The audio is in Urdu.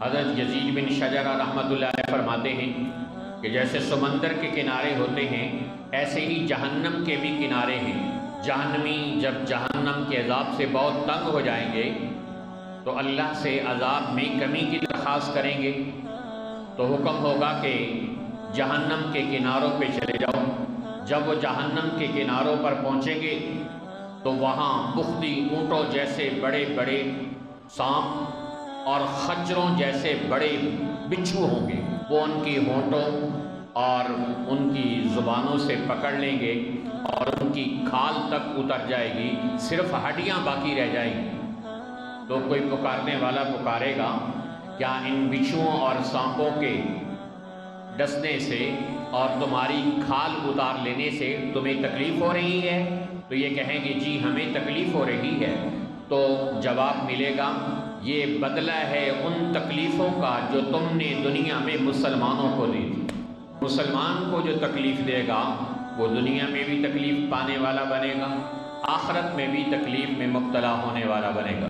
حضرت یزید بن شجرہ رحمۃ اللہ علیہ فرماتے ہیں کہ جیسے سمندر کے کنارے ہوتے ہیں ایسے ہی جہنم کے بھی کنارے ہیں۔ جہنمی جب جہنم کے عذاب سے بہت تنگ ہو جائیں گے تو اللہ سے عذاب میں کمی کی درخواست کریں گے، تو حکم ہوگا کہ جہنم کے کناروں پہ چلے جاؤ۔ جب وہ جہنم کے کناروں پر پہنچیں گے تو وہاں بختی اونٹوں جیسے بڑے بڑے سانپ اور خچروں جیسے بڑے بچھو ہوں گے، وہ ان کی ہونٹوں اور ان کی زبانوں سے پکڑ لیں گے اور ان کی کھال تک اتر جائے گی، صرف ہڈیاں باقی رہ جائیں گی۔ تو کوئی پکارنے والا پکارے گا، کیا ان بچھوؤں اور سانپوں کے ڈسنے سے اور تمہاری کھال اتار لینے سے تمہیں تکلیف ہو رہی ہے؟ تو یہ کہیں گے جی ہمیں تکلیف ہو رہی ہے۔ تو جواب ملے گا یہ بدلہ ہے ان تکلیفوں کا جو تم نے دنیا میں مسلمانوں کو دی تھی۔ مسلمان کو جو تکلیف دے گا وہ دنیا میں بھی تکلیف پانے والا بنے گا، آخرت میں بھی تکلیف میں مبتلا ہونے والا بنے گا۔